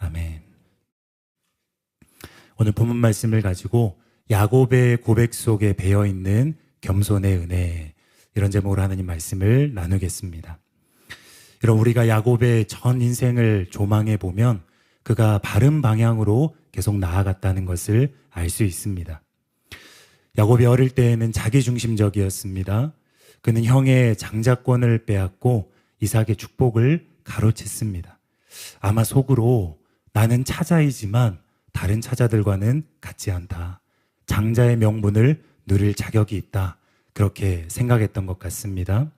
아멘. 오늘 본문 말씀을 가지고 야곱의 고백 속에 배어있는 겸손의 은혜, 이런 제목으로 하나님 말씀을 나누겠습니다. 여러분, 우리가 야곱의 전 인생을 조망해 보면 그가 바른 방향으로 계속 나아갔다는 것을 알 수 있습니다. 야곱이 어릴 때에는 자기중심적이었습니다. 그는 형의 장자권을 빼앗고 이삭의 축복을 가로챘습니다. 아마 속으로 나는 차자이지만 다른 차자들과는 같지 않다. 장자의 명분을 누릴 자격이 있다. 그렇게 생각했던 것 같습니다.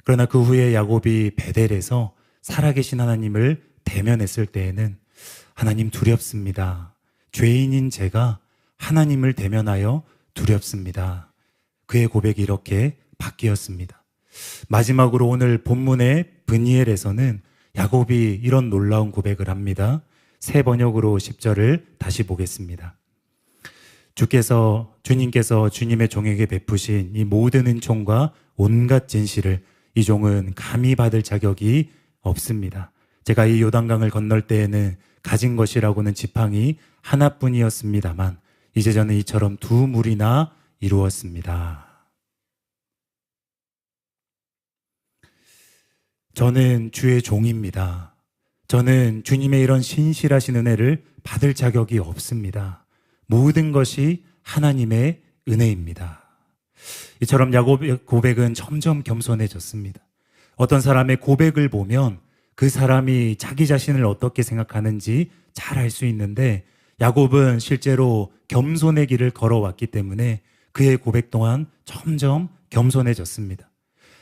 그러나 그 후에 야곱이 베델에서 살아계신 하나님을 대면했을 때에는 하나님 두렵습니다. 죄인인 제가 하나님을 대면하여 두렵습니다. 그의 고백이 이렇게 바뀌었습니다. 마지막으로 오늘 본문의 브니엘에서는 야곱이 이런 놀라운 고백을 합니다. 새 번역으로 10절을 다시 보겠습니다. 주님께서 주님의 종에게 베푸신 이 모든 은총과 온갖 진실을 이 종은 감히 받을 자격이 없습니다. 제가 이 요단강을 건널 때에는 가진 것이라고는 지팡이 하나뿐이었습니다만 이제 저는 이처럼 두 물이나 이루었습니다. 저는 주의 종입니다. 저는 주님의 이런 신실하신 은혜를 받을 자격이 없습니다. 모든 것이 하나님의 은혜입니다. 이처럼 야곱의 고백은 점점 겸손해졌습니다. 어떤 사람의 고백을 보면 그 사람이 자기 자신을 어떻게 생각하는지 잘 알 수 있는데 야곱은 실제로 겸손의 길을 걸어왔기 때문에 그의 고백 또한 점점 겸손해졌습니다.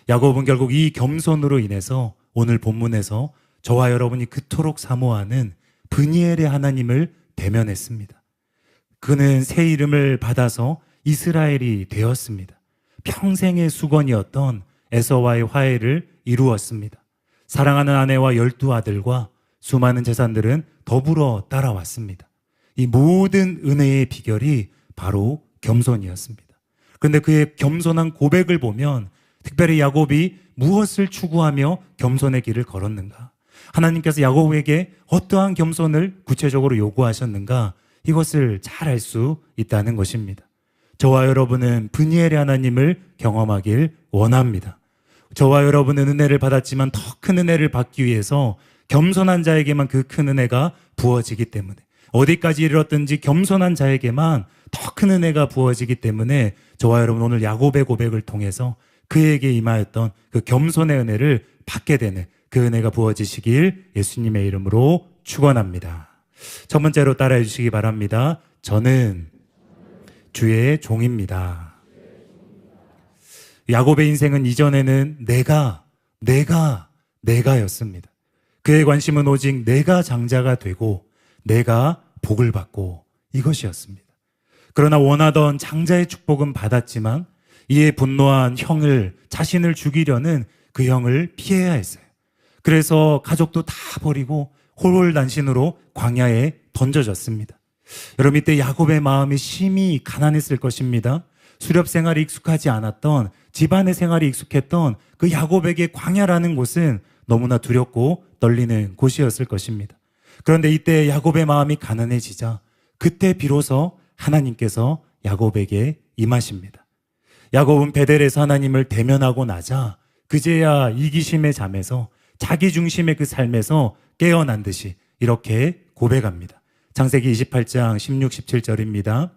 야곱은 결국 이 겸손으로 인해서 오늘 본문에서 저와 여러분이 그토록 사모하는 브니엘의 하나님을 대면했습니다. 그는 새 이름을 받아서 이스라엘이 되었습니다. 평생의 수건이었던 에서와의 화해를 이루었습니다. 사랑하는 아내와 12아들과 수많은 재산들은 더불어 따라왔습니다. 이 모든 은혜의 비결이 바로 겸손이었습니다. 그런데 그의 겸손한 고백을 보면 특별히 야곱이 무엇을 추구하며 겸손의 길을 걸었는가? 하나님께서 야곱에게 어떠한 겸손을 구체적으로 요구하셨는가? 이것을 잘 알 수 있다는 것입니다. 저와 여러분은 브니엘의 하나님을 경험하길 원합니다. 저와 여러분은 은혜를 받았지만 더 큰 은혜를 받기 위해서 겸손한 자에게만 그 큰 은혜가 부어지기 때문에, 어디까지 이르렀든지 겸손한 자에게만 더 큰 은혜가 부어지기 때문에 저와 여러분 오늘 야곱의 고백을 통해서 그에게 임하였던 그 겸손의 은혜를 받게 되는 그 은혜가 부어지시길 예수님의 이름으로 축원합니다. 첫 번째로 따라해 주시기 바랍니다. 저는 주의 종입니다. 야곱의 인생은 이전에는 내가였습니다. 그의 관심은 오직 내가 장자가 되고 내가 복을 받고 이것이었습니다. 그러나 원하던 장자의 축복은 받았지만 이에 분노한 형을, 자신을 죽이려는 그 형을 피해야 했어요. 그래서 가족도 다 버리고 홀홀단신으로 광야에 던져졌습니다. 여러분, 이때 야곱의 마음이 심히 가난했을 것입니다. 수렵 생활이 익숙하지 않았던, 집안의 생활이 익숙했던 그 야곱에게 광야라는 곳은 너무나 두렵고 떨리는 곳이었을 것입니다. 그런데 이때 야곱의 마음이 가난해지자 그때 비로소 하나님께서 야곱에게 임하십니다. 야곱은 베델에서 하나님을 대면하고 나자 그제야 이기심의 잠에서, 자기 중심의 그 삶에서 깨어난 듯이 이렇게 고백합니다. 창세기 28장 16, 17절입니다.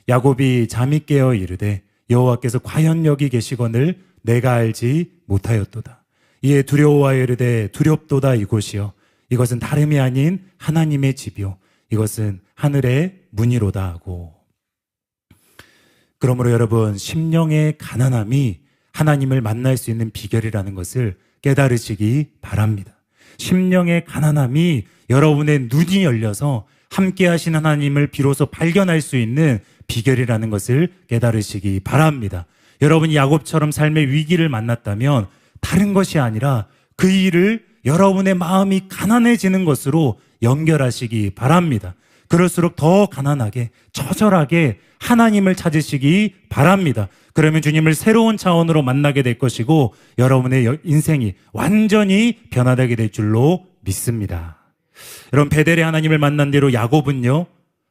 야곱이 잠이 깨어 이르되 여호와께서 과연 여기 계시거늘 내가 알지 못하였도다. 이에 두려워하여 이르되 두렵도다 이곳이여 이것은 다름이 아닌 하나님의 집이요 이것은 하늘의 문이로다 하고. 그러므로 여러분, 심령의 가난함이 하나님을 만날 수 있는 비결이라는 것을 깨달으시기 바랍니다. 심령의 가난함이 여러분의 눈이 열려서 함께 하신 하나님을 비로소 발견할 수 있는 비결이라는 것을 깨달으시기 바랍니다. 여러분이 야곱처럼 삶의 위기를 만났다면 다른 것이 아니라 그 일을 여러분의 마음이 가난해지는 것으로 연결하시기 바랍니다. 그럴수록 더 가난하게, 처절하게 하나님을 찾으시기 바랍니다. 그러면 주님을 새로운 차원으로 만나게 될 것이고 여러분의 인생이 완전히 변화되게 될 줄로 믿습니다. 여러분, 베델의 하나님을 만난 뒤로 야곱은요,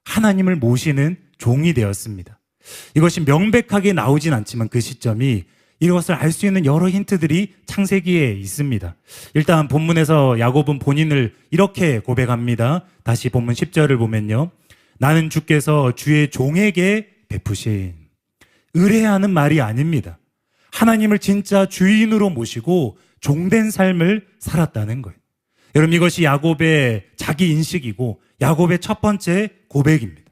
하나님을 모시는 종이 되었습니다. 이것이 명백하게 나오진 않지만 그 시점이 이것을 알 수 있는 여러 힌트들이 창세기에 있습니다. 일단 본문에서 야곱은 본인을 이렇게 고백합니다. 다시 본문 10절을 보면요. 나는 주께서 주의 종에게 베푸신, 의뢰하는 말이 아닙니다. 하나님을 진짜 주인으로 모시고 종된 삶을 살았다는 거예요. 여러분, 이것이 야곱의 자기 인식이고 야곱의 첫 번째 고백입니다.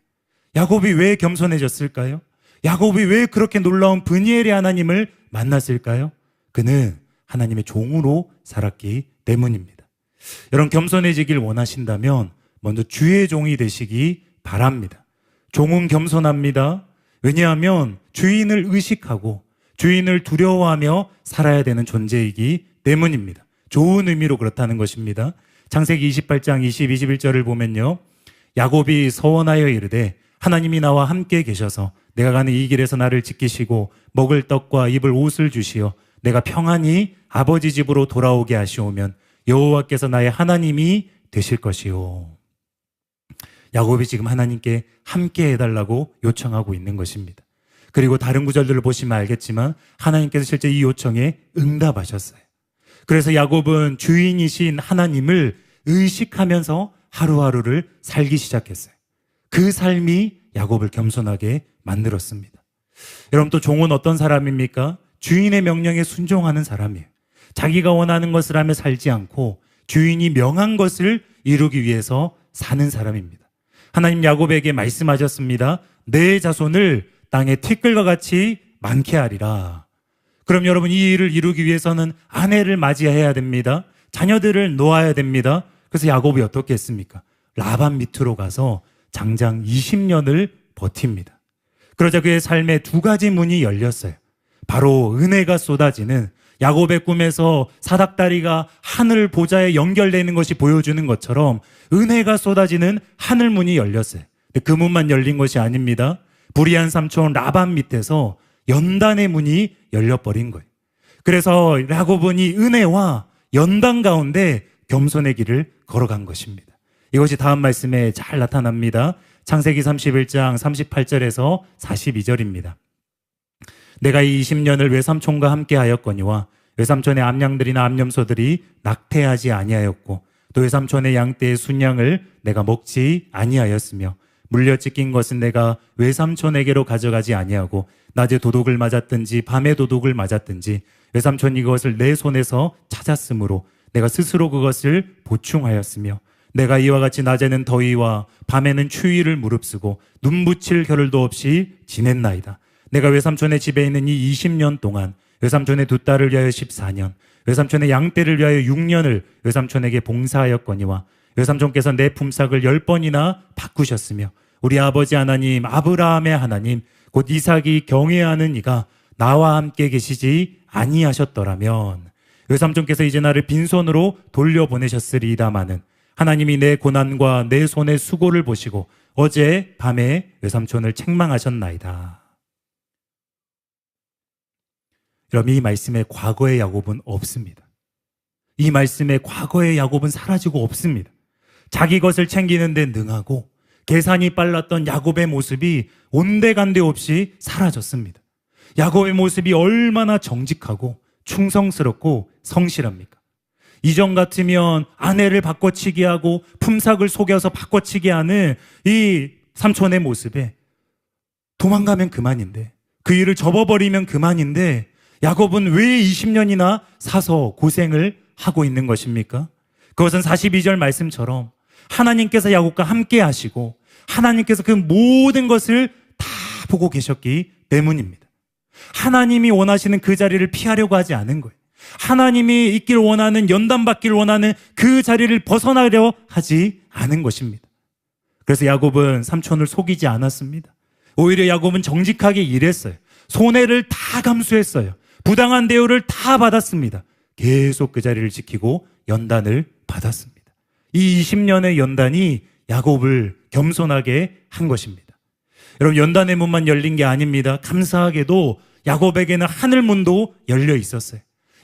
야곱이 왜 겸손해졌을까요? 야곱이 왜 그렇게 놀라운 브니엘의 하나님을 만났을까요? 그는 하나님의 종으로 살았기 때문입니다. 여러분, 겸손해지길 원하신다면 먼저 주의 종이 되시기 바랍니다. 종은 겸손합니다. 왜냐하면 주인을 의식하고 주인을 두려워하며 살아야 되는 존재이기 때문입니다. 좋은 의미로 그렇다는 것입니다. 창세기 28장 20, 21절을 보면요. 야곱이 서원하여 이르되 하나님이 나와 함께 계셔서 내가 가는 이 길에서 나를 지키시고 먹을 떡과 입을 옷을 주시어 내가 평안히 아버지 집으로 돌아오게 하시오면 여호와께서 나의 하나님이 되실 것이요. 야곱이 지금 하나님께 함께 해달라고 요청하고 있는 것입니다. 그리고 다른 구절들을 보시면 알겠지만 하나님께서 실제 이 요청에 응답하셨어요. 그래서 야곱은 주인이신 하나님을 의식하면서 하루하루를 살기 시작했어요. 그 삶이 야곱을 겸손하게 만들었습니다. 여러분, 또 종은 어떤 사람입니까? 주인의 명령에 순종하는 사람이에요. 자기가 원하는 것을 하며 살지 않고 주인이 명한 것을 이루기 위해서 사는 사람입니다. 하나님 야곱에게 말씀하셨습니다. 내 자손을 땅의 티끌과 같이 많게 하리라. 그럼 여러분, 이 일을 이루기 위해서는 아내를 맞이해야 됩니다. 자녀들을 놓아야 됩니다. 그래서 야곱이 어떻게 했습니까? 라반 밑으로 가서 장장 20년을 버팁니다. 그러자 그의 삶에 두 가지 문이 열렸어요. 바로 은혜가 쏟아지는, 야곱의 꿈에서 사닥다리가 하늘 보좌에 연결되는 것이 보여주는 것처럼 은혜가 쏟아지는 하늘 문이 열렸어요. 근데 그 문만 열린 것이 아닙니다. 불의한 삼촌 라반 밑에서 연단의 문이 열려버린 거예요. 그래서 야곱은 이 은혜와 연단 가운데 겸손의 길을 걸어간 것입니다. 이것이 다음 말씀에 잘 나타납니다. 창세기 31장 38절에서 42절입니다. 내가 이 20년을 외삼촌과 함께 하였거니와 외삼촌의 암양들이나 암염소들이 낙태하지 아니하였고 또 외삼촌의 양떼의 순양을 내가 먹지 아니하였으며 물려 찢긴 것은 내가 외삼촌에게로 가져가지 아니하고 낮에 도둑을 맞았든지 밤에 도둑을 맞았든지 외삼촌이 그것을 내 손에서 찾았으므로 내가 스스로 그것을 보충하였으며 내가 이와 같이 낮에는 더위와 밤에는 추위를 무릅쓰고 눈 붙일 겨를도 없이 지냈나이다. 내가 외삼촌의 집에 있는 이 20년 동안 외삼촌의 두 딸을 위하여 14년, 외삼촌의 양떼를 위하여 6년을 외삼촌에게 봉사하였거니와 외삼촌께서 내 품삯을 10번이나 바꾸셨으며 우리 아버지 하나님, 아브라함의 하나님, 곧 이삭이 경외하는 이가 나와 함께 계시지 아니하셨더라면 외삼촌께서 이제 나를 빈손으로 돌려보내셨으리이다마는 하나님이 내 고난과 내 손의 수고를 보시고 어제 밤에 외삼촌을 책망하셨나이다. 여러분, 이 말씀에 과거의 야곱은 없습니다. 이 말씀에 과거의 야곱은 사라지고 없습니다. 자기 것을 챙기는 데 능하고 계산이 빨랐던 야곱의 모습이 온데간데 없이 사라졌습니다. 야곱의 모습이 얼마나 정직하고 충성스럽고 성실합니까? 이전 같으면 아내를 바꿔치기 하고 품삯을 속여서 바꿔치기 하는 이 삼촌의 모습에 도망가면 그만인데, 그 일을 접어버리면 그만인데 야곱은 왜 20년이나 사서 고생을 하고 있는 것입니까? 그것은 42절 말씀처럼 하나님께서 야곱과 함께 하시고 하나님께서 그 모든 것을 다 보고 계셨기 때문입니다. 하나님이 원하시는 그 자리를 피하려고 하지 않은 거예요. 하나님이 있길 원하는, 연단받길 원하는 그 자리를 벗어나려 하지 않은 것입니다. 그래서 야곱은 삼촌을 속이지 않았습니다. 오히려 야곱은 정직하게 일했어요. 손해를 다 감수했어요. 부당한 대우를 다 받았습니다. 계속 그 자리를 지키고 연단을 받았습니다. 이 20년의 연단이 야곱을 겸손하게 한 것입니다. 여러분, 연단의 문만 열린 게 아닙니다. 감사하게도 야곱에게는 하늘 문도 열려 있었어요.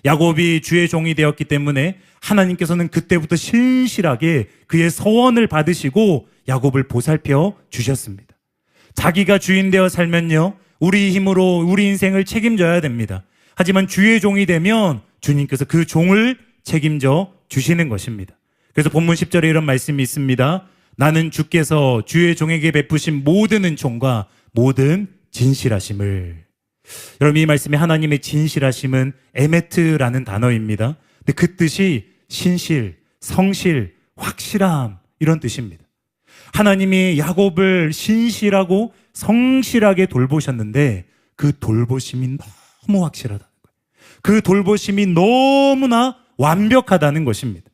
야곱이 주의 종이 되었기 때문에 하나님께서는 그때부터 신실하게 그의 서원을 받으시고 야곱을 보살펴 주셨습니다. 자기가 주인 되어 살면요, 우리 힘으로 우리 인생을 책임져야 됩니다. 하지만 주의 종이 되면 주님께서 그 종을 책임져 주시는 것입니다. 그래서 본문 10절에 이런 말씀이 있습니다. 나는 주께서 주의 종에게 베푸신 모든 은총과 모든 진실하심을. 여러분, 이 말씀에 하나님의 진실하심은 에메트라는 단어입니다. 근데 그 뜻이 신실, 성실, 확실함, 이런 뜻입니다. 하나님이 야곱을 신실하고 성실하게 돌보셨는데 그 돌보심이 너무 확실하다는 거예요. 그 돌보심이 너무나 완벽하다는 것입니다.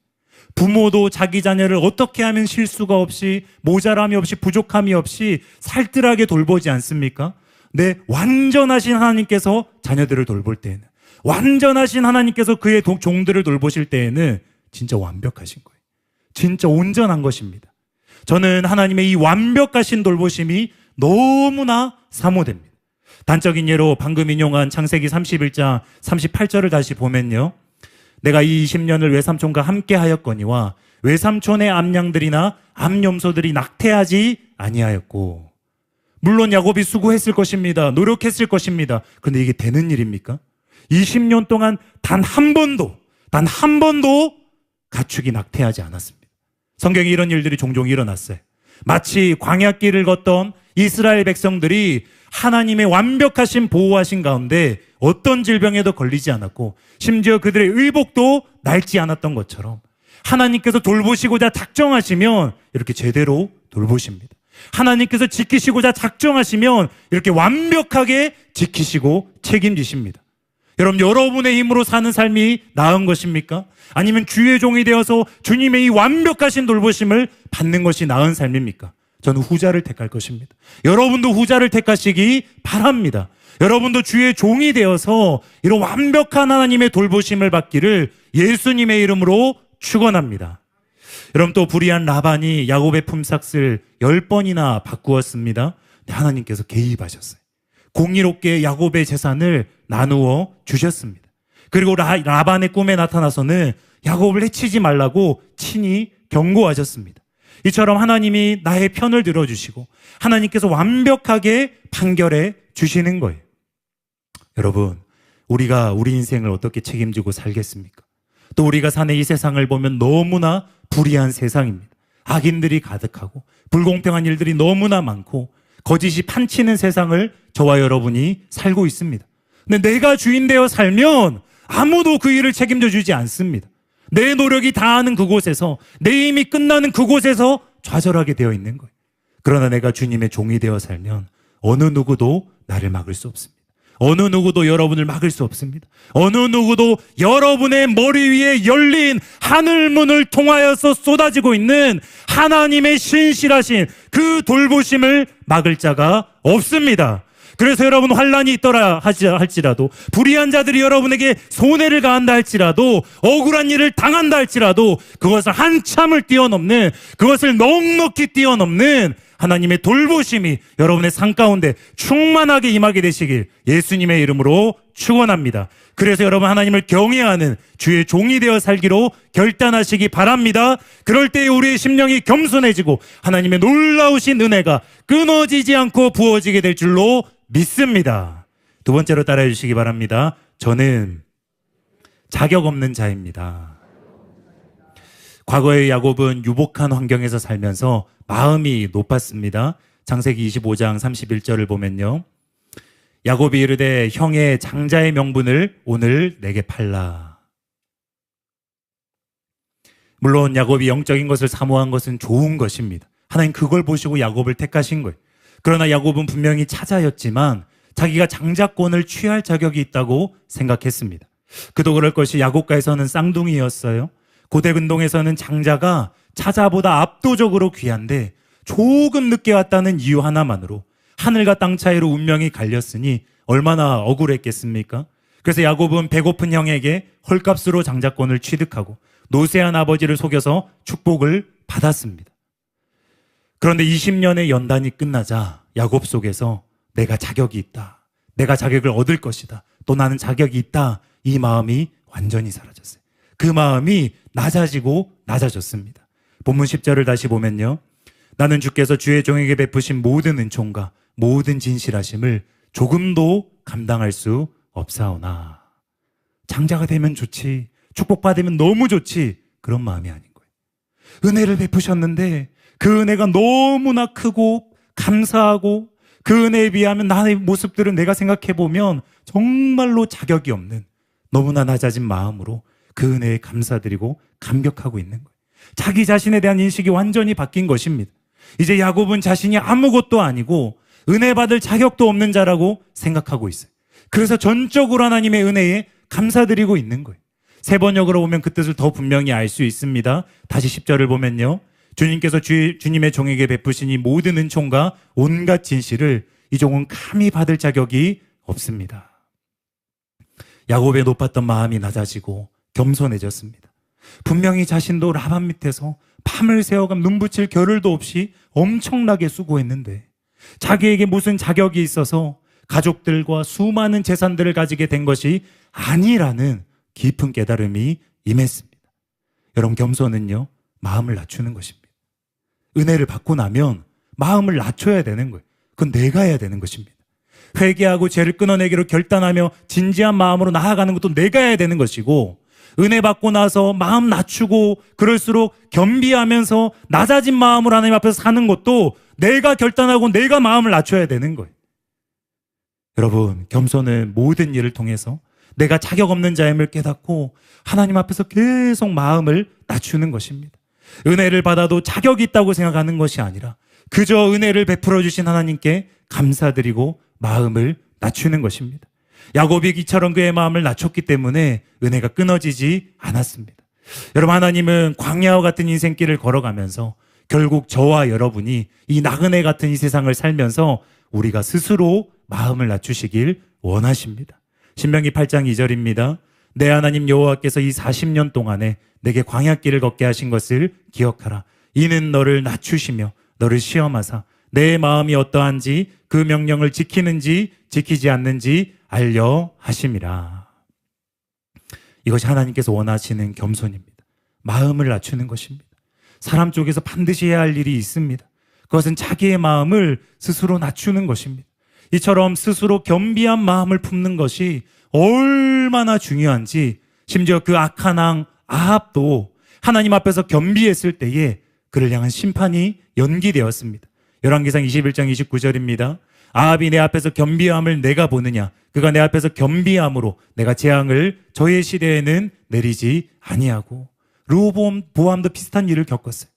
부모도 자기 자녀를 어떻게 하면 실수가 없이, 모자람이 없이, 부족함이 없이 살뜰하게 돌보지 않습니까? 네, 완전하신 하나님께서 자녀들을 돌볼 때에는, 완전하신 하나님께서 그의 종들을 돌보실 때에는 진짜 완벽하신 거예요. 진짜 온전한 것입니다. 저는 하나님의 이 완벽하신 돌보심이 너무나 사모됩니다. 단적인 예로 방금 인용한 창세기 31장 38절을 다시 보면요, 내가 이 20년을 외삼촌과 함께 하였거니와 외삼촌의 암양들이나 암염소들이 낙태하지 아니하였고. 물론 야곱이 수고했을 것입니다. 노력했을 것입니다. 그런데 이게 되는 일입니까? 20년 동안 단 한 번도 가축이 낙태하지 않았습니다. 성경에 이런 일들이 종종 일어났어요. 마치 광야길을 걷던 이스라엘 백성들이 하나님의 완벽하신 보호하신 가운데 어떤 질병에도 걸리지 않았고, 심지어 그들의 의복도 낡지 않았던 것처럼 하나님께서 돌보시고자 작정하시면 이렇게 제대로 돌보십니다. 하나님께서 지키시고자 작정하시면 이렇게 완벽하게 지키시고 책임지십니다. 여러분, 여러분의 힘으로 사는 삶이 나은 것입니까? 아니면 주의 종이 되어서 주님의 이 완벽하신 돌보심을 받는 것이 나은 삶입니까? 저는 후자를 택할 것입니다. 여러분도 후자를 택하시기 바랍니다. 여러분도 주의 종이 되어서 이런 완벽한 하나님의 돌보심을 받기를 예수님의 이름으로 축원합니다. 여러분, 또 불의한 라반이 야곱의 품삯을 10번이나 바꾸었습니다. 하나님께서 개입하셨어요. 공의롭게 야곱의 재산을 나누어 주셨습니다. 그리고 라반의 꿈에 나타나서는 야곱을 해치지 말라고 친히 경고하셨습니다. 이처럼 하나님이 나의 편을 들어주시고 하나님께서 완벽하게 판결해 주시는 거예요. 여러분, 우리가 우리 인생을 어떻게 책임지고 살겠습니까? 또 우리가 사는 이 세상을 보면 너무나 불의한 세상입니다. 악인들이 가득하고 불공평한 일들이 너무나 많고 거짓이 판치는 세상을 저와 여러분이 살고 있습니다. 근데 내가 주인 되어 살면 아무도 그 일을 책임져 주지 않습니다. 내 노력이 다하는 그곳에서, 내 힘이 끝나는 그곳에서 좌절하게 되어 있는 거예요. 그러나 내가 주님의 종이 되어 살면 어느 누구도 나를 막을 수 없습니다. 어느 누구도 여러분을 막을 수 없습니다. 어느 누구도 여러분의 머리 위에 열린 하늘문을 통하여서 쏟아지고 있는 하나님의 신실하신 그 돌보심을 막을 자가 없습니다. 그래서 여러분, 환난이 있더라 할지라도, 불의한 자들이 여러분에게 손해를 가한다 할지라도, 억울한 일을 당한다 할지라도 그것을 한참을 뛰어넘는, 그것을 넉넉히 뛰어넘는 하나님의 돌보심이 여러분의 삶 가운데 충만하게 임하게 되시길 예수님의 이름으로 축원합니다. 그래서 여러분, 하나님을 경외하는 주의 종이 되어 살기로 결단하시기 바랍니다. 그럴 때 우리의 심령이 겸손해지고 하나님의 놀라우신 은혜가 끊어지지 않고 부어지게 될 줄로 믿습니다. 두 번째로 따라해 주시기 바랍니다. 저는 자격 없는 자입니다. 과거의 야곱은 유복한 환경에서 살면서 마음이 높았습니다. 창세기 25장 31절을 보면요, 야곱이 이르되 형의 장자의 명분을 오늘 내게 팔라. 물론 야곱이 영적인 것을 사모한 것은 좋은 것입니다. 하나님 그걸 보시고 야곱을 택하신 거예요. 그러나 야곱은 분명히 차자였지만 자기가 장자권을 취할 자격이 있다고 생각했습니다. 그도 그럴 것이 야곱가에서는 쌍둥이였어요. 고대 근동에서는 장자가 차자보다 압도적으로 귀한데 조금 늦게 왔다는 이유 하나만으로 하늘과 땅 차이로 운명이 갈렸으니 얼마나 억울했겠습니까? 그래서 야곱은 배고픈 형에게 헐값으로 장자권을 취득하고 노쇠한 아버지를 속여서 축복을 받았습니다. 그런데 20년의 연단이 끝나자 야곱 속에서 내가 자격이 있다, 내가 자격을 얻을 것이다, 또 나는 자격이 있다, 이 마음이 완전히 사라졌어요. 그 마음이 낮아지고 낮아졌습니다. 본문 10절을 다시 보면요. 나는 주께서 주의 종에게 베푸신 모든 은총과 모든 진실하심을 조금도 감당할 수 없사오나. 장자가 되면 좋지, 축복받으면 너무 좋지, 그런 마음이 아닌 거예요. 은혜를 베푸셨는데 그 은혜가 너무나 크고 감사하고 그 은혜에 비하면 나의 모습들은 내가 생각해보면 정말로 자격이 없는 너무나 낮아진 마음으로 그 은혜에 감사드리고 감격하고 있는 거예요. 자기 자신에 대한 인식이 완전히 바뀐 것입니다. 이제 야곱은 자신이 아무것도 아니고 은혜 받을 자격도 없는 자라고 생각하고 있어요. 그래서 전적으로 하나님의 은혜에 감사드리고 있는 거예요. 세 번역으로 보면 그 뜻을 더 분명히 알 수 있습니다. 다시 10절을 보면요. 주님께서 주님의 종에게 베푸신 이 모든 은총과 온갖 진실을 이 종은 감히 받을 자격이 없습니다. 야곱의 높았던 마음이 낮아지고 겸손해졌습니다. 분명히 자신도 라반 밑에서 밤을 새워가 눈붙일 겨를도 없이 엄청나게 수고했는데 자기에게 무슨 자격이 있어서 가족들과 수많은 재산들을 가지게 된 것이 아니라는 깊은 깨달음이 임했습니다. 여러분, 겸손은요, 마음을 낮추는 것입니다. 은혜를 받고 나면 마음을 낮춰야 되는 거예요. 그건 내가 해야 되는 것입니다. 회개하고 죄를 끊어내기로 결단하며 진지한 마음으로 나아가는 것도 내가 해야 되는 것이고, 은혜 받고 나서 마음 낮추고 그럴수록 겸비하면서 낮아진 마음으로 하나님 앞에서 사는 것도 내가 결단하고 내가 마음을 낮춰야 되는 거예요. 여러분, 겸손은 모든 일을 통해서 내가 자격 없는 자임을 깨닫고 하나님 앞에서 계속 마음을 낮추는 것입니다. 은혜를 받아도 자격이 있다고 생각하는 것이 아니라 그저 은혜를 베풀어 주신 하나님께 감사드리고 마음을 낮추는 것입니다. 야곱이 이처럼 그의 마음을 낮췄기 때문에 은혜가 끊어지지 않았습니다. 여러분, 하나님은 광야와 같은 인생길을 걸어가면서 결국 저와 여러분이 이 나그네 같은 이 세상을 살면서 우리가 스스로 마음을 낮추시길 원하십니다. 신명기 8장 2절입니다. 내 하나님 여호와께서 이 40년 동안에 내게 광야길을 걷게 하신 것을 기억하라. 이는 너를 낮추시며 너를 시험하사 내 마음이 어떠한지 그 명령을 지키는지 지키지 않는지 알려 하심이라. 이것이 하나님께서 원하시는 겸손입니다. 마음을 낮추는 것입니다. 사람 쪽에서 반드시 해야 할 일이 있습니다. 그것은 자기의 마음을 스스로 낮추는 것입니다. 이처럼 스스로 겸비한 마음을 품는 것이 얼마나 중요한지, 심지어 그 악한 왕 아합도 하나님 앞에서 겸비했을 때에 그를 향한 심판이 연기되었습니다. 열왕기상 21장 29절입니다. 아합이 내 앞에서 겸비함을 내가 보느냐? 그가 내 앞에서 겸비함으로 내가 재앙을 저의 시대에는 내리지 아니하고. 르호보암, 보암도 비슷한 일을 겪었어요.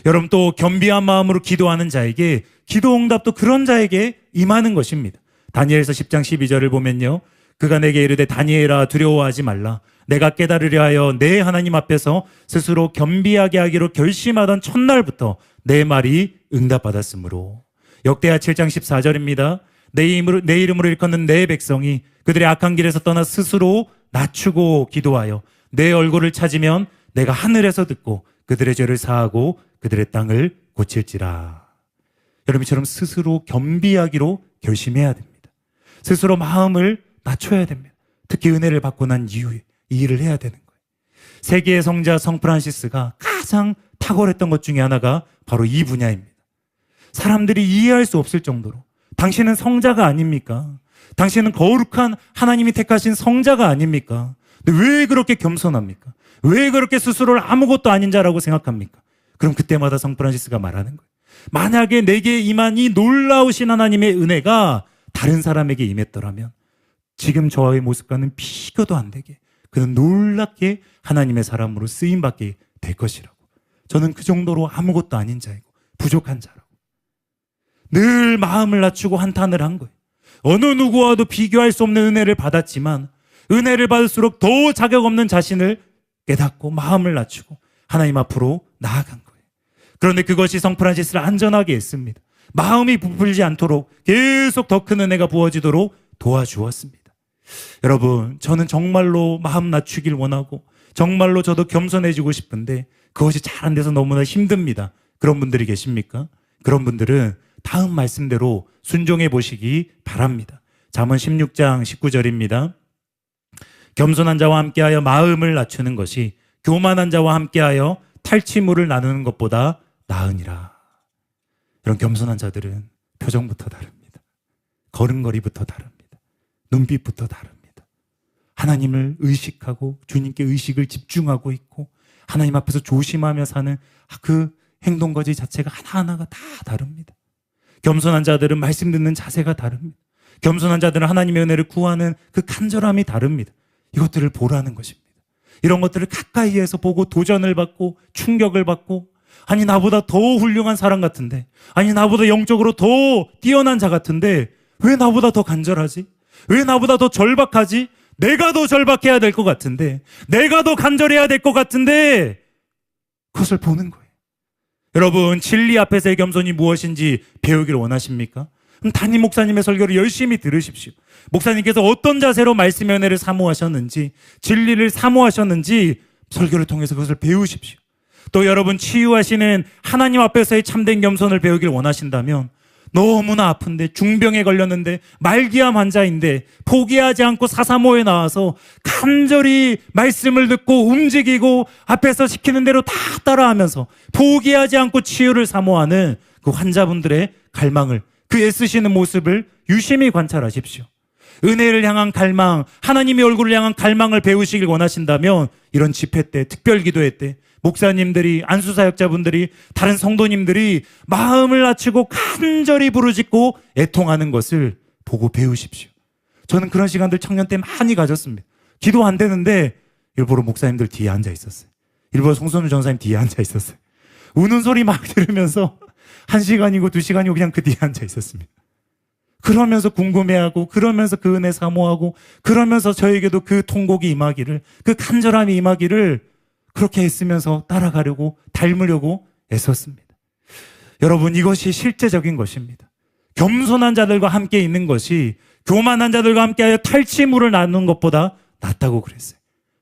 여러분, 또 겸비한 마음으로 기도하는 자에게 기도 응답도 그런 자에게 임하는 것입니다. 다니엘서 10장 12절을 보면요. 그가 내게 이르되 다니엘아 두려워하지 말라. 내가 깨달으려 하여 내 하나님 앞에서 스스로 겸비하게 하기로 결심하던 첫날부터 내 말이 응답받았으므로. 역대하 7장 14절입니다. 내 이름으로 일컫는 내 백성이 그들의 악한 길에서 떠나 스스로 낮추고 기도하여 내 얼굴을 찾으면 내가 하늘에서 듣고 그들의 죄를 사하고 그들의 땅을 고칠지라. 여러분처럼 스스로 겸비하기로 결심해야 됩니다. 스스로 마음을 낮춰야 됩니다. 특히 은혜를 받고 난 이후에 이 일을 해야 되는 거예요. 세계의 성자 성 프란시스가 가장 탁월했던 것 중에 하나가 바로 이 분야입니다. 사람들이 이해할 수 없을 정도로 당신은 성자가 아닙니까? 당신은 거룩한 하나님이 택하신 성자가 아닙니까? 근데 왜 그렇게 겸손합니까? 왜 그렇게 스스로를 아무것도 아닌 자라고 생각합니까? 그럼 그때마다 성 프란시스가 말하는 거예요. 만약에 내게 임한 이 놀라우신 하나님의 은혜가 다른 사람에게 임했더라면 지금 저의 모습과는 비교도 안 되게 그는 놀랍게 하나님의 사람으로 쓰임받게 될 것이라고. 저는 그 정도로 아무것도 아닌 자이고 부족한 자라고. 늘 마음을 낮추고 한탄을 한 거예요. 어느 누구와도 비교할 수 없는 은혜를 받았지만 은혜를 받을수록 더 자격 없는 자신을 깨닫고 마음을 낮추고 하나님 앞으로 나아간 거예요. 그런데 그것이 성 프란시스를 안전하게 했습니다. 마음이 부풀지 않도록 계속 더 큰 은혜가 부어지도록 도와주었습니다. 여러분, 저는 정말로 마음 낮추길 원하고 정말로 저도 겸손해지고 싶은데 그것이 잘 안 돼서 너무나 힘듭니다. 그런 분들이 계십니까? 그런 분들은 다음 말씀대로 순종해 보시기 바랍니다. 잠언 16장 19절입니다. 겸손한 자와 함께하여 마음을 낮추는 것이 교만한 자와 함께하여 탈취물을 나누는 것보다 나으니라. 이런 겸손한 자들은 표정부터 다릅니다. 걸음걸이부터 다릅니다. 눈빛부터 다릅니다. 하나님을 의식하고 주님께 의식을 집중하고 있고 하나님 앞에서 조심하며 사는 그 행동거지 자체가 하나하나가 다 다릅니다. 겸손한 자들은 말씀 듣는 자세가 다릅니다. 겸손한 자들은 하나님의 은혜를 구하는 그 간절함이 다릅니다. 이것들을 보라는 것입니다. 이런 것들을 가까이에서 보고 도전을 받고 충격을 받고, 아니 나보다 더 훌륭한 사람 같은데, 아니 나보다 영적으로 더 뛰어난 자 같은데 왜 나보다 더 간절하지? 왜 나보다 더 절박하지? 내가 더 절박해야 될 것 같은데, 내가 더 간절해야 될 것 같은데, 그것을 보는 거예요. 여러분, 진리 앞에서의 겸손이 무엇인지 배우기를 원하십니까? 그럼 담임 목사님의 설교를 열심히 들으십시오. 목사님께서 어떤 자세로 말씀의 은혜를 사모하셨는지, 진리를 사모하셨는지 설교를 통해서 그것을 배우십시오. 또 여러분, 치유하시는 하나님 앞에서의 참된 겸손을 배우기를 원하신다면, 너무나 아픈데, 중병에 걸렸는데, 말기암 환자인데 포기하지 않고 사사모에 나와서 간절히 말씀을 듣고 움직이고 앞에서 시키는 대로 다 따라하면서 포기하지 않고 치유를 사모하는 그 환자분들의 갈망을, 그 애쓰시는 모습을 유심히 관찰하십시오. 은혜를 향한 갈망, 하나님의 얼굴을 향한 갈망을 배우시길 원하신다면 이런 집회 때, 특별기도회 때 목사님들이, 안수사역자분들이, 다른 성도님들이 마음을 낮추고 간절히 부르짖고 애통하는 것을 보고 배우십시오. 저는 그런 시간들 청년 때 많이 가졌습니다. 기도 안 되는데 일부러 목사님들 뒤에 앉아 있었어요. 일부러 송선우 전사님 뒤에 앉아 있었어요. 우는 소리 막 들으면서 1시간이고 2시간이고 그냥 그 뒤에 앉아 있었습니다. 그러면서 궁금해하고, 그러면서 그 은혜 사모하고, 그러면서 저에게도 그 통곡이 임하기를, 그 간절함이 임하기를 그렇게 애쓰면서 따라가려고, 닮으려고 애썼습니다. 여러분, 이것이 실제적인 것입니다. 겸손한 자들과 함께 있는 것이 교만한 자들과 함께하여 탈취물을 나누는 것보다 낫다고 그랬어요.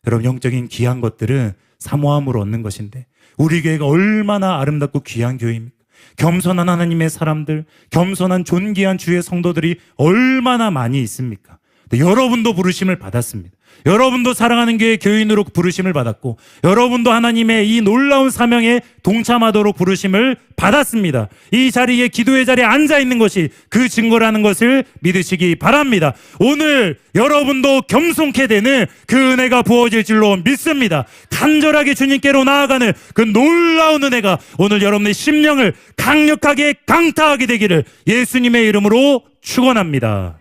여러분, 영적인 귀한 것들은 사모함으로 얻는 것인데 우리 교회가 얼마나 아름답고 귀한 교회입니까? 겸손한 하나님의 사람들, 겸손한 존귀한 주의 성도들이 얼마나 많이 있습니까? 여러분도 부르심을 받았습니다. 여러분도 사랑하는 교회 교인으로 부르심을 받았고, 여러분도 하나님의 이 놀라운 사명에 동참하도록 부르심을 받았습니다. 이 자리에, 기도의 자리에 앉아 있는 것이 그 증거라는 것을 믿으시기 바랍니다. 오늘 여러분도 겸손케 되는 그 은혜가 부어질 줄로 믿습니다. 간절하게 주님께로 나아가는 그 놀라운 은혜가 오늘 여러분의 심령을 강력하게 강타하게 되기를 예수님의 이름으로 축원합니다.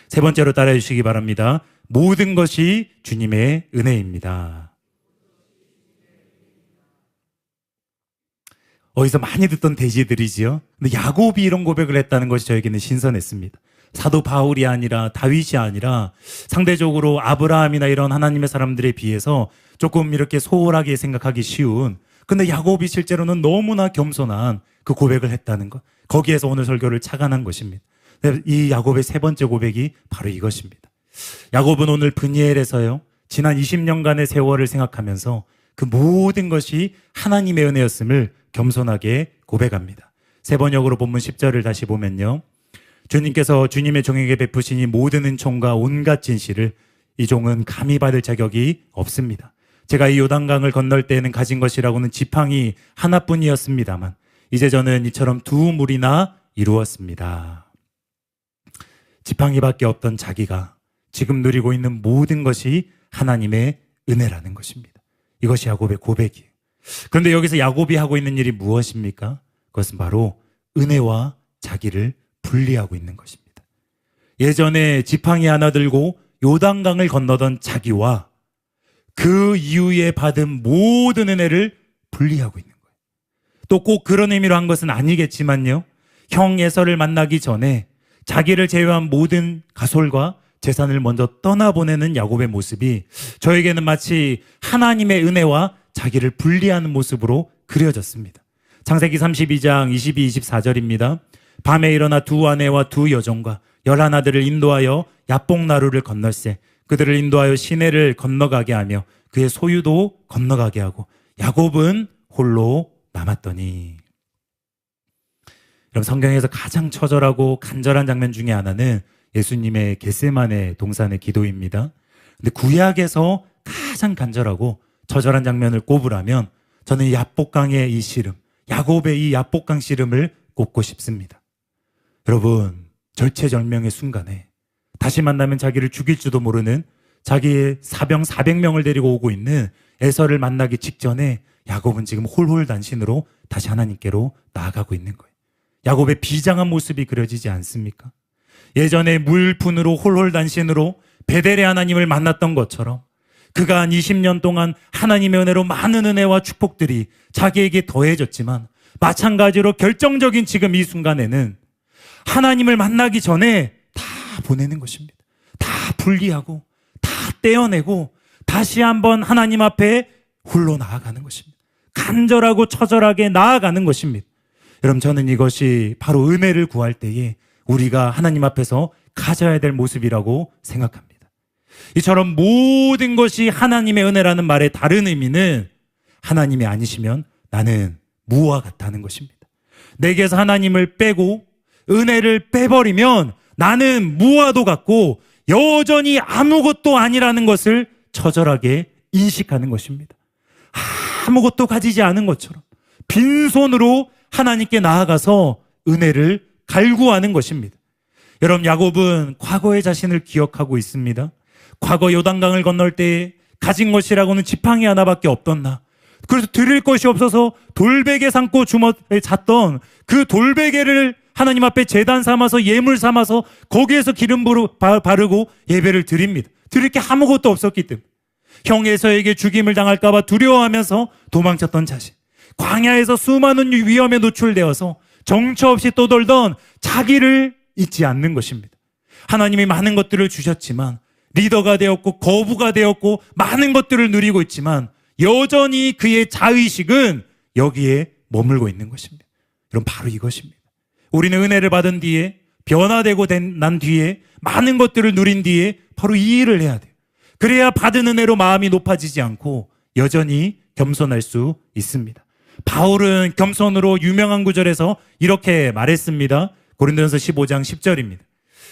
세 번째로 따라해 주시기 바랍니다. 모든 것이 주님의 은혜입니다. 어디서 많이 듣던 대지들이지요. 근데 야곱이 이런 고백을 했다는 것이 저에게는 신선했습니다. 사도 바울이 아니라, 다윗이 아니라 상대적으로 아브라함이나 이런 하나님의 사람들에 비해서 조금 이렇게 소홀하게 생각하기 쉬운, 근데 야곱이 실제로는 너무나 겸손한 그 고백을 했다는 것, 거기에서 오늘 설교를 착안한 것입니다. 이 야곱의 세 번째 고백이 바로 이것입니다. 야곱은 오늘 브니엘에서요, 지난 20년간의 세월을 생각하면서 그 모든 것이 하나님의 은혜였음을 겸손하게 고백합니다. 세 번역으로 본문 10절을 다시 보면요, 주님께서 주님의 종에게 베푸신 이 모든 은총과 온갖 진실을 이 종은 감히 받을 자격이 없습니다. 제가 이 요단강을 건널 때에는 가진 것이라고는 지팡이 하나뿐이었습니다만 이제 저는 이처럼 두 무리나 이루었습니다. 지팡이밖에 없던 자기가 지금 누리고 있는 모든 것이 하나님의 은혜라는 것입니다. 이것이 야곱의 고백이에요. 그런데 여기서 야곱이 하고 있는 일이 무엇입니까? 그것은 바로 은혜와 자기를 분리하고 있는 것입니다. 예전에 지팡이 하나 들고 요단강을 건너던 자기와 그 이후에 받은 모든 은혜를 분리하고 있는 거예요. 또 꼭 그런 의미로 한 것은 아니겠지만요, 형 에서를 만나기 전에 자기를 제외한 모든 가솔과 재산을 먼저 떠나보내는 야곱의 모습이 저에게는 마치 하나님의 은혜와 자기를 분리하는 모습으로 그려졌습니다. 창세기 32장 22, 24절입니다. 밤에 일어나 두 아내와 두 여종과 11아들을 인도하여 야복나루를 건널세 그들을 인도하여 시내를 건너가게 하며 그의 소유도 건너가게 하고 야곱은 홀로 남았더니. 여러분, 성경에서 가장 처절하고 간절한 장면 중에 하나는 예수님의 겟세마네 동산의 기도입니다. 근데 구약에서 가장 간절하고 처절한 장면을 꼽으라면 저는 이 야복강의 이 씨름, 야곱의 이 야복강 씨름을 꼽고 싶습니다. 여러분, 절체절명의 순간에 다시 만나면 자기를 죽일지도 모르는 자기의 사병 400명을 데리고 오고 있는 에서를 만나기 직전에 야곱은 지금 홀홀단신으로 다시 하나님께로 나아가고 있는 거예요. 야곱의 비장한 모습이 그려지지 않습니까? 예전에 물푼으로 홀홀단신으로 베델의 하나님을 만났던 것처럼 그가 한 20년 동안 하나님의 은혜로 많은 은혜와 축복들이 자기에게 더해졌지만 마찬가지로 결정적인 지금 이 순간에는 하나님을 만나기 전에 다 보내는 것입니다. 다 분리하고 다 떼어내고 다시 한번 하나님 앞에 홀로 나아가는 것입니다. 간절하고 처절하게 나아가는 것입니다. 여러분, 저는 이것이 바로 은혜를 구할 때에 우리가 하나님 앞에서 가져야 될 모습이라고 생각합니다. 이처럼 모든 것이 하나님의 은혜라는 말의 다른 의미는 하나님이 아니시면 나는 무와 같다는 것입니다. 내게서 하나님을 빼고 은혜를 빼버리면 나는 무와도 같고 여전히 아무것도 아니라는 것을 처절하게 인식하는 것입니다. 아무것도 가지지 않은 것처럼 빈손으로 하나님께 나아가서 은혜를 갈구하는 것입니다. 여러분, 야곱은 과거의 자신을 기억하고 있습니다. 과거 요단강을 건널 때 가진 것이라고는 지팡이 하나밖에 없던나. 그래서 드릴 것이 없어서 돌베개 삼고 주머니에 잤던 그 돌베개를 하나님 앞에 제단 삼아서 예물 삼아서 거기에서 기름 바르고 예배를 드립니다. 드릴 게 아무것도 없었기 때문에. 형 에서에게 죽임을 당할까 봐 두려워하면서 도망쳤던 자신. 광야에서 수많은 위험에 노출되어서 정처 없이 떠돌던 자기를 잊지 않는 것입니다. 하나님이 많은 것들을 주셨지만 리더가 되었고 거부가 되었고 많은 것들을 누리고 있지만 여전히 그의 자의식은 여기에 머물고 있는 것입니다. 여러분, 바로 이것입니다. 우리는 은혜를 받은 뒤에 변화되고 난 뒤에 많은 것들을 누린 뒤에 바로 이 일을 해야 돼요. 그래야 받은 은혜로 마음이 높아지지 않고 여전히 겸손할 수 있습니다. 바울은 겸손으로 유명한 구절에서 이렇게 말했습니다. 고린도전서 15장 10절입니다.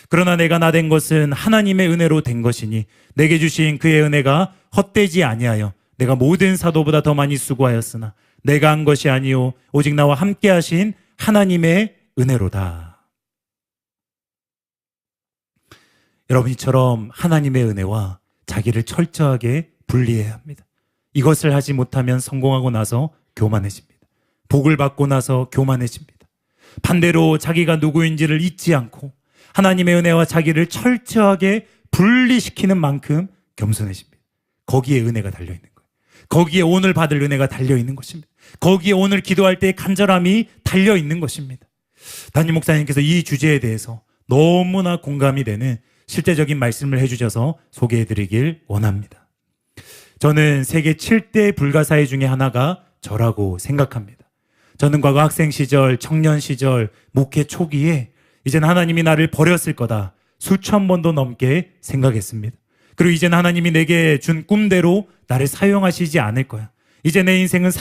그러나 내가 나된 것은 하나님의 은혜로 된 것이니 내게 주신 그의 은혜가 헛되지 아니하여 내가 모든 사도보다 더 많이 수고하였으나 내가 한 것이 아니요 오직 나와 함께 하신 하나님의 은혜로다. 여러분, 이처럼 하나님의 은혜와 자기를 철저하게 분리해야 합니다. 이것을 하지 못하면 성공하고 나서 교만해집니다. 복을 받고 나서 교만해집니다. 반대로 자기가 누구인지를 잊지 않고 하나님의 은혜와 자기를 철저하게 분리시키는 만큼 겸손해집니다. 거기에 은혜가 달려있는 거예요. 거기에 오늘 받을 은혜가 달려있는 것입니다. 거기에 오늘 기도할 때의 간절함이 달려있는 것입니다. 담임 목사님께서 이 주제에 대해서 너무나 공감이 되는 실제적인 말씀을 해주셔서 소개해드리길 원합니다. 저는 세계 7대 불가사의 중에 하나가 저라고 생각합니다. 저는 과거 학생 시절, 청년 시절, 목회 초기에 이제는 하나님이 나를 버렸을 거다 수천 번도 넘게 생각했습니다. 그리고 이제는 하나님이 내게 준 꿈대로 나를 사용하시지 않을 거야. 이제 내 인생은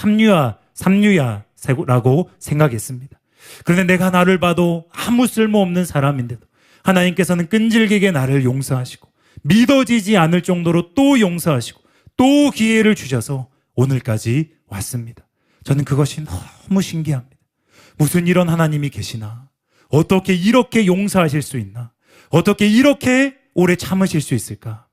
삼류야라고 생각했습니다. 그런데 내가 나를 봐도 아무 쓸모없는 사람인데도 하나님께서는 끈질기게 나를 용서하시고 믿어지지 않을 정도로 또 용서하시고 또 기회를 주셔서 오늘까지 왔습니다. 저는 그것이 너무 신기합니다. 무슨 이런 하나님이 계시나? 어떻게 이렇게 용서하실 수 있나? 어떻게 이렇게 오래 참으실 수 있을까?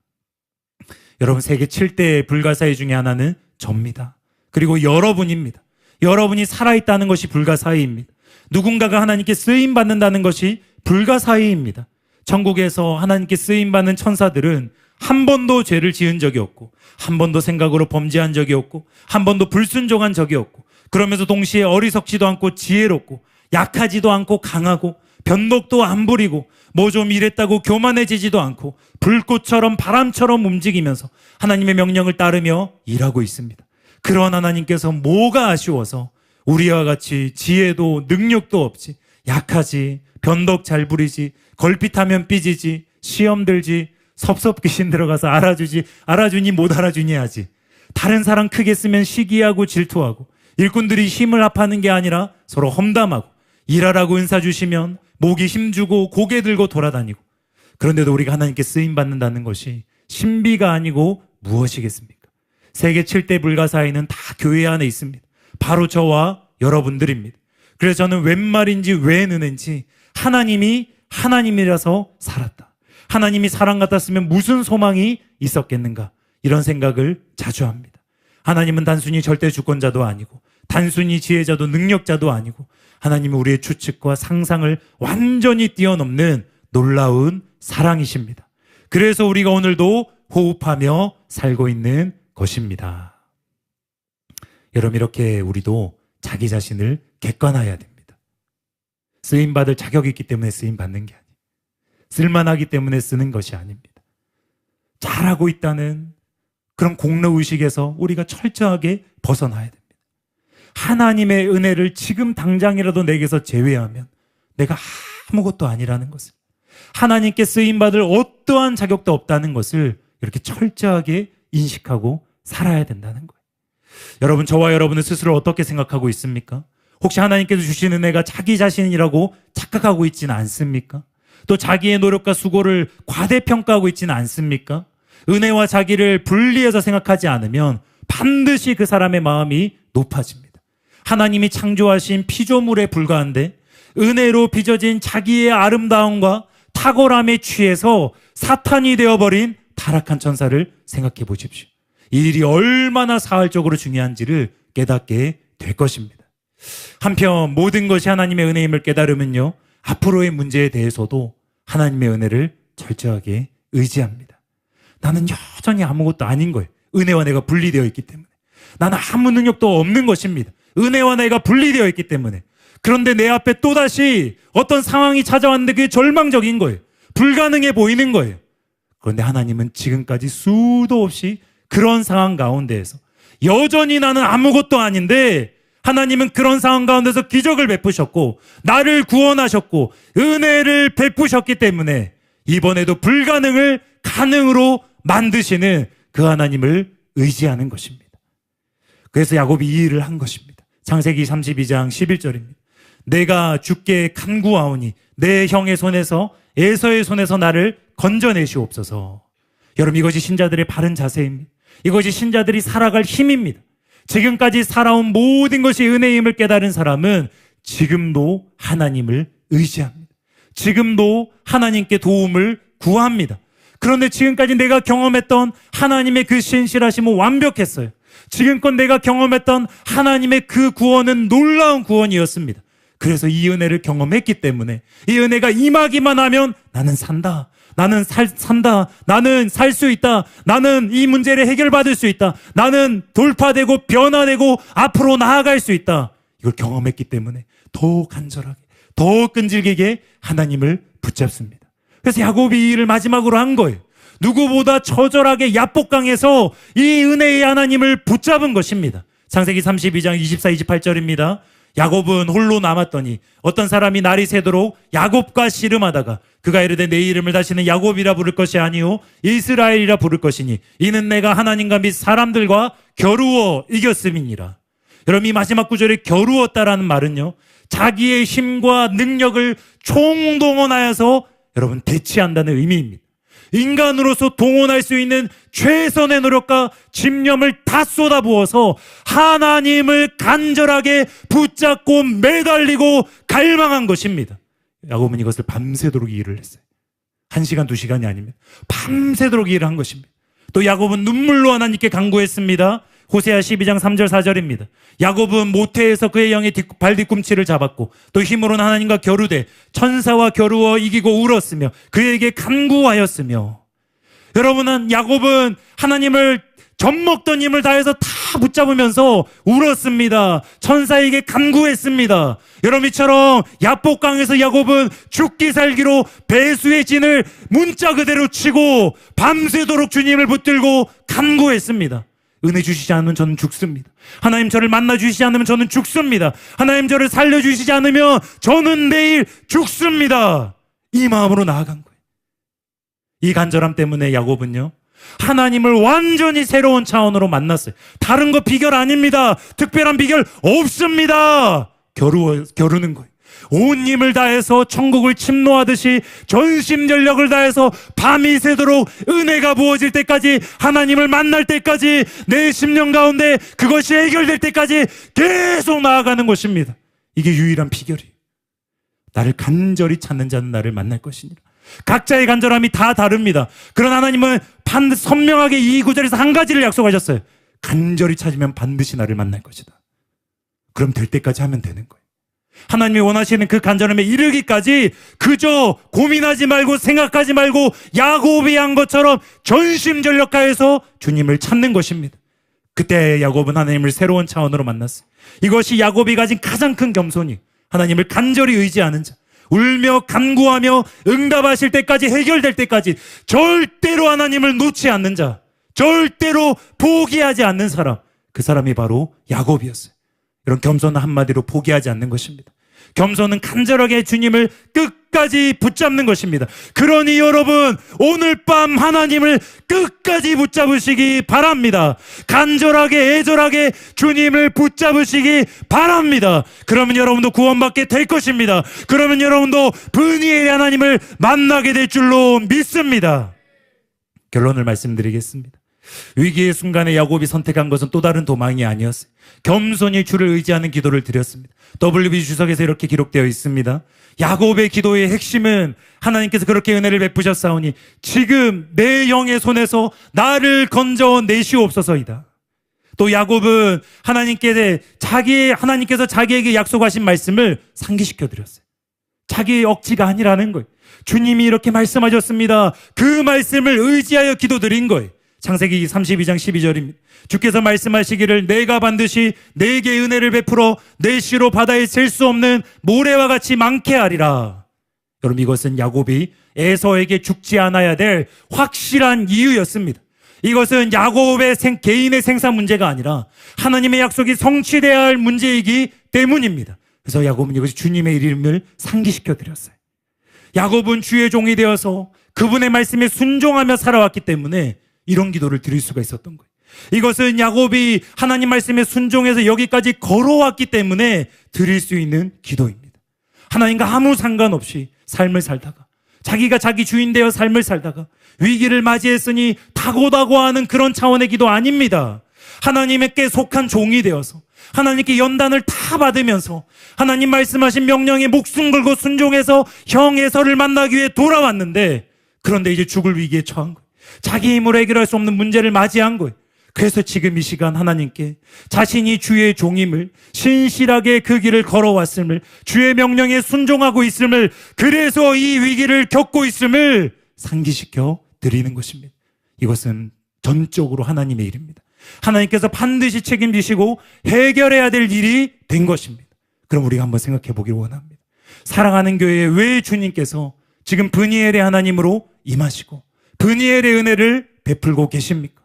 여러분, 세계 7대 불가사의 중에 하나는 접니다. 그리고 여러분입니다. 여러분이 살아있다는 것이 불가사의입니다. 누군가가 하나님께 쓰임받는다는 것이 불가사의입니다. 천국에서 하나님께 쓰임받는 천사들은 한 번도 죄를 지은 적이 없고 한 번도 생각으로 범죄한 적이 없고 한 번도 불순종한 적이 없고 그러면서 동시에 어리석지도 않고 지혜롭고 약하지도 않고 강하고 변덕도 안 부리고 뭐 좀 이랬다고 교만해지지도 않고 불꽃처럼 바람처럼 움직이면서 하나님의 명령을 따르며 일하고 있습니다. 그런 하나님께서 뭐가 아쉬워서 우리와 같이 지혜도 능력도 없지, 약하지, 변덕 잘 부리지, 걸핏하면 삐지지, 시험 들지, 섭섭귀신 들어가서 알아주니 못 알아주니 하지, 다른 사람 크게 쓰면 시기하고 질투하고 일꾼들이 힘을 합하는 게 아니라 서로 험담하고 일하라고 은사 주시면 목이 힘주고 고개 들고 돌아다니고, 그런데도 우리가 하나님께 쓰임받는다는 것이 신비가 아니고 무엇이겠습니까? 세계 7대 불가사의는 다 교회 안에 있습니다. 바로 저와 여러분들입니다. 그래서 저는 웬 말인지 웬 은혜인지 하나님이 하나님이라서 살았다. 하나님이 사랑 같았으면 무슨 소망이 있었겠는가? 이런 생각을 자주 합니다. 하나님은 단순히 절대 주권자도 아니고 단순히 지혜자도 능력자도 아니고 하나님은 우리의 추측과 상상을 완전히 뛰어넘는 놀라운 사랑이십니다. 그래서 우리가 오늘도 호흡하며 살고 있는 것입니다. 여러분, 이렇게 우리도 자기 자신을 객관화해야 됩니다. 쓰임받을 자격이 있기 때문에 쓰임받는 게 아니에요. 쓸만하기 때문에 쓰는 것이 아닙니다. 잘하고 있다는 그런 공로의식에서 우리가 철저하게 벗어나야 됩니다. 하나님의 은혜를 지금 당장이라도 내게서 제외하면 내가 아무것도 아니라는 것을, 하나님께 쓰임받을 어떠한 자격도 없다는 것을 이렇게 철저하게 인식하고 살아야 된다는 거예요. 여러분, 저와 여러분은 스스로 어떻게 생각하고 있습니까? 혹시 하나님께서 주신 은혜가 자기 자신이라고 착각하고 있지는 않습니까? 또 자기의 노력과 수고를 과대평가하고 있지는 않습니까? 은혜와 자기를 분리해서 생각하지 않으면 반드시 그 사람의 마음이 높아집니다. 하나님이 창조하신 피조물에 불과한데 은혜로 빚어진 자기의 아름다움과 탁월함에 취해서 사탄이 되어버린 타락한 천사를 생각해 보십시오. 이 일이 얼마나 사활적으로 중요한지를 깨닫게 될 것입니다. 한편 모든 것이 하나님의 은혜임을 깨달으면요, 앞으로의 문제에 대해서도 하나님의 은혜를 철저하게 의지합니다. 나는 여전히 아무것도 아닌 거예요. 은혜와 내가 분리되어 있기 때문에. 나는 아무 능력도 없는 것입니다. 은혜와 내가 분리되어 있기 때문에. 그런데 내 앞에 또다시 어떤 상황이 찾아왔는데 그게 절망적인 거예요. 불가능해 보이는 거예요. 그런데 하나님은 지금까지 수도 없이 그런 상황 가운데에서 여전히 나는 아무것도 아닌데 하나님은 그런 상황 가운데서 기적을 베푸셨고 나를 구원하셨고 은혜를 베푸셨기 때문에 이번에도 불가능을 가능으로 만드시는 그 하나님을 의지하는 것입니다. 그래서 야곱이 이 일을 한 것입니다. 창세기 32장 11절입니다. 내가 주께 간구하오니 내 형의 손에서 에서의 손에서 나를 건져내시옵소서. 여러분, 이것이 신자들의 바른 자세입니다. 이것이 신자들이 살아갈 힘입니다. 지금까지 살아온 모든 것이 은혜임을 깨달은 사람은 지금도 하나님을 의지합니다. 지금도 하나님께 도움을 구합니다. 그런데 지금까지 내가 경험했던 하나님의 그 신실하심은 완벽했어요. 지금껏 내가 경험했던 하나님의 그 구원은 놀라운 구원이었습니다. 그래서 이 은혜를 경험했기 때문에 이 은혜가 임하기만 하면 나는 산다. 나는 산다. 나는 살 수 있다. 나는 이 문제를 해결받을 수 있다. 나는 돌파되고 변화되고 앞으로 나아갈 수 있다. 이걸 경험했기 때문에 더 간절하게, 더 끈질기게 하나님을 붙잡습니다. 그래서 야곱이 이 일을 마지막으로 한 거예요. 누구보다 처절하게 야복강에서 이 은혜의 하나님을 붙잡은 것입니다. 창세기 32장 24, 28절입니다. 야곱은 홀로 남았더니 어떤 사람이 날이 새도록 야곱과 씨름하다가 그가 이르되 내 이름을 다시는 야곱이라 부를 것이 아니요 이스라엘이라 부를 것이니 이는 내가 하나님과 및 사람들과 겨루어 이겼음이니라. 여러분, 이 마지막 구절에 겨루었다라는 말은요, 자기의 힘과 능력을 총동원하여서 여러분 대치한다는 의미입니다. 인간으로서 동원할 수 있는 최선의 노력과 집념을 다 쏟아부어서 하나님을 간절하게 붙잡고 매달리고 갈망한 것입니다. 야곱은 이것을 밤새도록 일을 했어요. 1시간, 2시간이 아닙니다. 밤새도록 일을 한 것입니다. 또 야곱은 눈물로 하나님께 간구했습니다. 호세아 12장 3절 4절입니다. 야곱은 모태에서 그의 영의 발 뒤꿈치를 잡았고 또 힘으로는 하나님과 겨루되 천사와 겨루어 이기고 울었으며 그에게 간구하였으며. 여러분은 야곱은 하나님을 젖먹던 힘을 다해서 다 붙잡으면서 울었습니다. 천사에게 간구했습니다. 여러분, 이처럼 야복강에서 야곱은 죽기 살기로 배수의 진을 문자 그대로 치고 밤새도록 주님을 붙들고 간구했습니다. 은혜 주시지 않으면 저는 죽습니다. 하나님 저를 만나 주시지 않으면 저는 죽습니다. 하나님 저를 살려주시지 않으면 저는 내일 죽습니다. 이 마음으로 나아간 거예요. 이 간절함 때문에 야곱은요, 하나님을 완전히 새로운 차원으로 만났어요. 다른 거 비결 아닙니다. 특별한 비결 없습니다. 겨루는 거예요. 온 힘을 다해서 천국을 침노하듯이 전심전력을 다해서 밤이 새도록 은혜가 부어질 때까지, 하나님을 만날 때까지, 내 심령 가운데 그것이 해결될 때까지 계속 나아가는 것입니다. 이게 유일한 비결이에요. 나를 간절히 찾는 자는 나를 만날 것이니라. 각자의 간절함이 다 다릅니다. 그러나 하나님은 반드시 선명하게 이 구절에서 한 가지를 약속하셨어요. 간절히 찾으면 반드시 나를 만날 것이다. 그럼 될 때까지 하면 되는 거예요. 하나님이 원하시는 그 간절함에 이르기까지 그저 고민하지 말고 생각하지 말고 야곱이 한 것처럼 전심전력하여서 주님을 찾는 것입니다. 그때 야곱은 하나님을 새로운 차원으로 만났어요. 이것이 야곱이 가진 가장 큰 겸손이, 하나님을 간절히 의지하는 자, 울며 간구하며 응답하실 때까지, 해결될 때까지 절대로 하나님을 놓지 않는 자, 절대로 포기하지 않는 사람, 그 사람이 바로 야곱이었어요. 이런 겸손은 한마디로 포기하지 않는 것입니다. 겸손은 간절하게 주님을 끝까지 붙잡는 것입니다. 그러니 여러분, 오늘 밤 하나님을 끝까지 붙잡으시기 바랍니다. 간절하게 애절하게 주님을 붙잡으시기 바랍니다. 그러면 여러분도 구원받게 될 것입니다. 그러면 여러분도 분이의 하나님을 만나게 될 줄로 믿습니다. 결론을 말씀드리겠습니다. 위기의 순간에 야곱이 선택한 것은 또 다른 도망이 아니었어요. 겸손히 주를 의지하는 기도를 드렸습니다. WB 주석에서 이렇게 기록되어 있습니다. 야곱의 기도의 핵심은 하나님께서 그렇게 은혜를 베푸셨사오니 지금 내 영의 손에서 나를 건져 내시옵소서이다. 또 야곱은 하나님께서 자기에게 약속하신 말씀을 상기시켜 드렸어요. 자기의 억지가 아니라는 거예요. 주님이 이렇게 말씀하셨습니다. 그 말씀을 의지하여 기도드린 거예요. 창세기 32장 12절입니다. 주께서 말씀하시기를 내가 반드시 내게 은혜를 베풀어 내 씨로 바다에 셀 수 없는 모래와 같이 많게 하리라. 여러분, 이것은 야곱이 에서에게 죽지 않아야 될 확실한 이유였습니다. 이것은 야곱의 개인의 생산 문제가 아니라 하나님의 약속이 성취되어야 할 문제이기 때문입니다. 그래서 야곱은 이것이 주님의 이름을 상기시켜 드렸어요. 야곱은 주의 종이 되어서 그분의 말씀에 순종하며 살아왔기 때문에 이런 기도를 드릴 수가 있었던 거예요. 이것은 야곱이 하나님 말씀에 순종해서 여기까지 걸어왔기 때문에 드릴 수 있는 기도입니다. 하나님과 아무 상관없이 삶을 살다가, 자기가 자기 주인 되어 삶을 살다가 위기를 맞이했으니 다고다고하는 그런 차원의 기도 아닙니다. 하나님께 속한 종이 되어서 하나님께 연단을 다 받으면서 하나님 말씀하신 명령에 목숨 걸고 순종해서 형 에서를 만나기 위해 돌아왔는데, 그런데 이제 죽을 위기에 처한 거예요. 자기 힘으로 해결할 수 없는 문제를 맞이한 거예요. 그래서 지금 이 시간 하나님께 자신이 주의 종임을, 신실하게 그 길을 걸어왔음을, 주의 명령에 순종하고 있음을, 그래서 이 위기를 겪고 있음을 상기시켜 드리는 것입니다. 이것은 전적으로 하나님의 일입니다. 하나님께서 반드시 책임지시고 해결해야 될 일이 된 것입니다. 그럼 우리가 한번 생각해 보길 원합니다. 사랑하는 교회에 왜 주님께서 지금 브니엘의 하나님으로 임하시고 브니엘의 은혜를 베풀고 계십니까?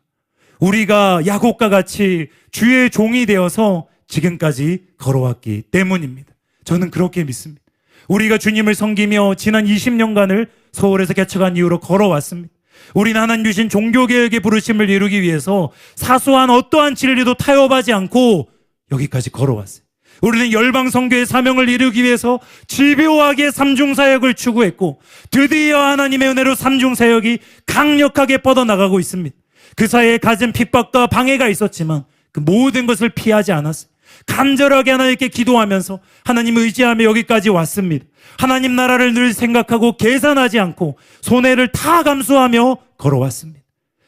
우리가 야곱과 같이 주의 종이 되어서 지금까지 걸어왔기 때문입니다. 저는 그렇게 믿습니다. 우리가 주님을 섬기며 지난 20년간을 서울에서 개척한 이후로 걸어왔습니다. 우리는 하나님 주신 종교개혁의 부르심을 이루기 위해서 사소한 어떠한 진리도 타협하지 않고 여기까지 걸어왔어요. 우리는 열방선교의 사명을 이루기 위해서 집요하게 삼중사역을 추구했고, 드디어 하나님의 은혜로 삼중사역이 강력하게 뻗어나가고 있습니다. 그 사이에 갖은 핍박과 방해가 있었지만 그 모든 것을 피하지 않았어요. 간절하게 하나님께 기도하면서 하나님을 의지하며 여기까지 왔습니다. 하나님 나라를 늘 생각하고 계산하지 않고 손해를 다 감수하며 걸어왔습니다.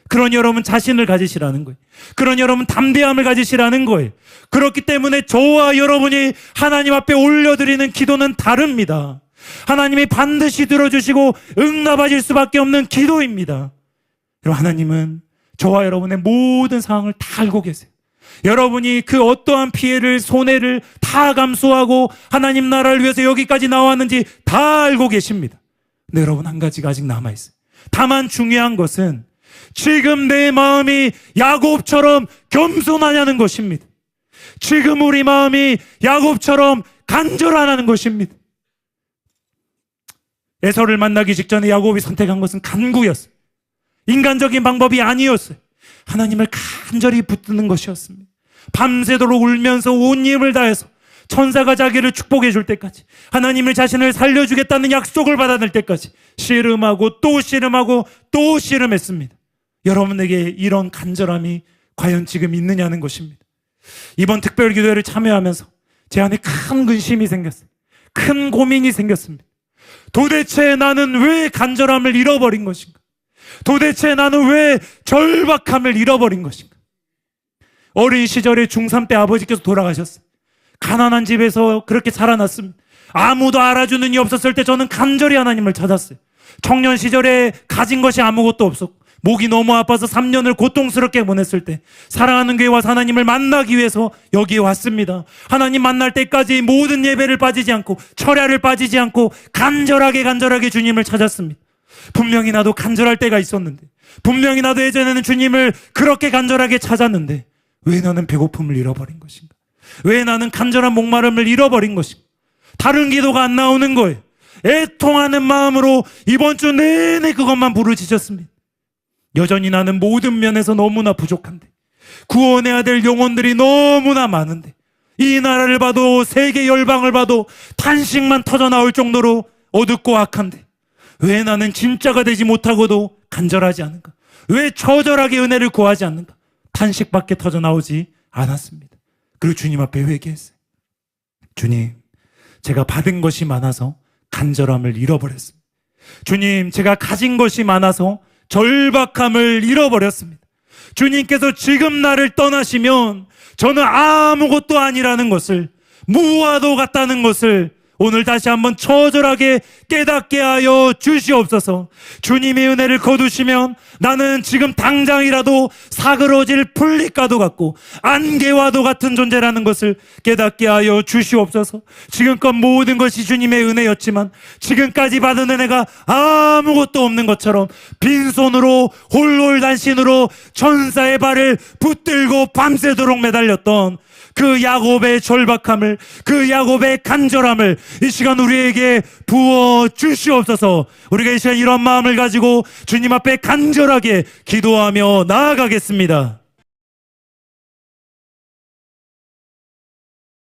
그러니 여러분 자신을 가지시라는 거예요. 그러니 여러분 담대함을 가지시라는 거예요. 그렇기 때문에 저와 여러분이 하나님 앞에 올려드리는 기도는 다릅니다. 하나님이 반드시 들어주시고 응답하실 수밖에 없는 기도입니다. 여러분, 하나님은 저와 여러분의 모든 상황을 다 알고 계세요. 여러분이 그 어떠한 피해를, 손해를 다 감수하고 하나님 나라를 위해서 여기까지 나왔는지 다 알고 계십니다. 근데 여러분, 한 가지가 아직 남아있어요. 다만 중요한 것은 지금 내 마음이 야곱처럼 겸손하냐는 것입니다. 지금 우리 마음이 야곱처럼 간절하냐는 것입니다. 에서를 만나기 직전에 야곱이 선택한 것은 간구였어요. 인간적인 방법이 아니었어요. 하나님을 간절히 붙드는 것이었습니다. 밤새도록 울면서 온 힘을 다해서 천사가 자기를 축복해 줄 때까지, 하나님의 자신을 살려주겠다는 약속을 받아낼 때까지 씨름하고 또 씨름하고 또 씨름했습니다. 여러분에게 이런 간절함이 과연 지금 있느냐는 것입니다. 이번 특별기도회를 참여하면서 제 안에 큰 근심이 생겼어요. 큰 고민이 생겼습니다. 도대체 나는 왜 간절함을 잃어버린 것인가? 도대체 나는 왜 절박함을 잃어버린 것인가? 어린 시절에 중3 때 아버지께서 돌아가셨어요. 가난한 집에서 그렇게 자라났습니다. 아무도 알아주는 이 없었을 때 저는 간절히 하나님을 찾았어요. 청년 시절에 가진 것이 아무것도 없었고 목이 너무 아파서 3년을 고통스럽게 보냈을 때 사랑하는 교회 와서 하나님을 만나기 위해서 여기에 왔습니다. 하나님 만날 때까지 모든 예배를 빠지지 않고 철야를 빠지지 않고 간절하게 주님을 찾았습니다. 분명히 나도 간절할 때가 있었는데, 분명히 나도 예전에는 주님을 그렇게 간절하게 찾았는데 왜 나는 배고픔을 잃어버린 것인가? 왜 나는 간절한 목마름을 잃어버린 것인가? 다른 기도가 안 나오는 거예요. 애통하는 마음으로 이번 주 내내 그것만 부르짖었습니다. 여전히 나는 모든 면에서 너무나 부족한데, 구원해야 될 영혼들이 너무나 많은데, 이 나라를 봐도 세계 열방을 봐도 탄식만 터져나올 정도로 어둡고 악한데 왜 나는 진짜가 되지 못하고도 간절하지 않은가? 왜 처절하게 은혜를 구하지 않는가? 탄식밖에 터져나오지 않았습니다. 그리고 주님 앞에 회개했어요. 주님, 제가 받은 것이 많아서 간절함을 잃어버렸습니다. 주님, 제가 가진 것이 많아서 절박함을 잃어버렸습니다. 주님께서 지금 나를 떠나시면 저는 아무것도 아니라는 것을, 무화도 같다는 것을 오늘 다시 한번 처절하게 깨닫게 하여 주시옵소서. 주님의 은혜를 거두시면 나는 지금 당장이라도 사그러질 풀잎과도 같고 안개와도 같은 존재라는 것을 깨닫게 하여 주시옵소서. 지금껏 모든 것이 주님의 은혜였지만 지금까지 받은 은혜가 아무것도 없는 것처럼 빈손으로 홀홀단신으로 천사의 발을 붙들고 밤새도록 매달렸던 그 야곱의 절박함을, 그 야곱의 간절함을 이 시간 우리에게 부어 주시옵소서. 우리가 이 시간 이런 마음을 가지고 주님 앞에 간절하게 기도하며 나아가겠습니다.